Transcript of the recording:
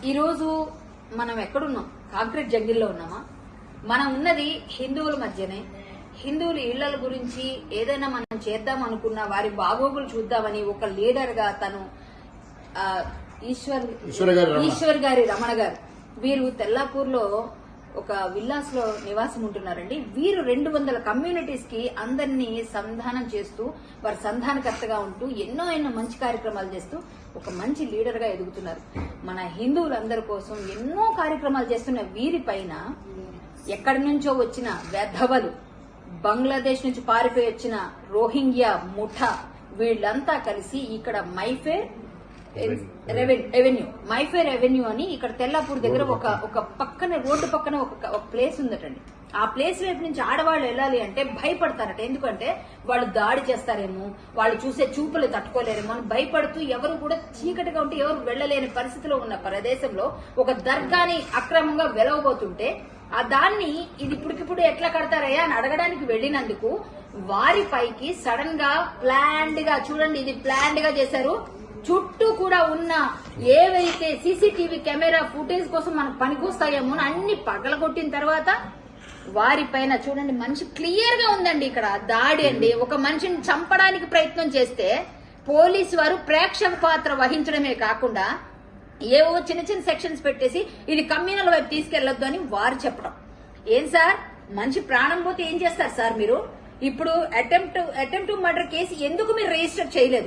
ఈరోజు మనం ఎక్కడున్నాం? కాంక్రీట్ జంగిల్లో ఉన్నామా? మనం ఉన్నది హిందువుల మధ్యనే. హిందువుల ఇళ్ల గురించి ఏదైనా మనం చేద్దాం అనుకున్నా వారి బాగోగులు చూద్దామని ఒక లీడర్ గా తను ఈశ్వర్ గారి రమణ గారు వీరు తెల్లాపూర్ లో ఒక విల్లాస్ లో నివాసం ఉంటున్నారండి. వీరు 200 కమ్యూనిటీస్ కి అందరినీ సంధానం చేస్తూ వారి సంధానకర్తగా ఉంటూ ఎన్నో మంచి కార్యక్రమాలు చేస్తూ ఒక మంచి లీడర్ గా ఎదుగుతున్నారు. మన హిందువులందరి కోసం ఎన్నో కార్యక్రమాలు చేస్తున్న వీరిపైన ఎక్కడి నుంచో వచ్చిన వెధవలు, బంగ్లాదేశ్ నుంచి పారిపోయి వచ్చిన రోహింగ్యా ముఠా వీళ్ళంతా కలిసి ఇక్కడ మైఫేర్ ఎవెన్యూ అని ఇక్కడ తెల్లాపూర్ దగ్గర ఒక పక్కన రోడ్డు పక్కన ఒక ప్లేస్ ఉందటండి. ఆ ప్లేస్ వైపు నుంచి ఆడవాళ్ళు వెళ్ళాలి అంటే భయపడతారట. ఎందుకంటే వాళ్ళు దాడి చేస్తారేమో, వాళ్ళు చూసే చూపులు తట్టుకోలేరేమో అని భయపడుతూ ఎవరు కూడా చీకటిగా ఉంటే ఎవరు వెళ్లలేని పరిస్థితిలో ఉన్న ప్రదేశంలో ఒక దర్గాని అక్రమంగా వెలవబోతుంటే ఆ దాన్ని ఇది ఇప్పటికిప్పుడు ఎట్లా కడతారయ్యా అని అడగడానికి వెళ్లినందుకు వారిపైకి సడన్ గా ప్లాన్డ్ గా, చూడండి ఇది ప్లాన్డ్ గా చేశారు. చుట్టూ కూడా ఉన్న ఏవైతే సీసీటీవీ కెమెరా ఫుటేజ్ కోసం మనకు పనికొస్తాయేమో అన్ని పగలగొట్టిన తర్వాత వారిపైన చూడండి మనిషి క్లియర్ గా ఉందండి. ఇక్కడ దాడి అండి. ఒక మనిషిని చంపడానికి ప్రయత్నం చేస్తే పోలీసు వారు ప్రేక్షక పాత్ర వహించడమే కాకుండా ఏవో చిన్న సెక్షన్స్ పెట్టేసి ఇది కమ్యూనల్ వైపు తీసుకెళ్లొద్దు అని వారు చెప్పడం. ఏం సార్, మనిషి ప్రాణం పోతే ఏం చేస్తారు సార్ మీరు? ఇప్పుడు అటెంప్ట్ మర్డర్ కేసు ఎందుకు మీరు రిజిస్టర్ చేయలేదు?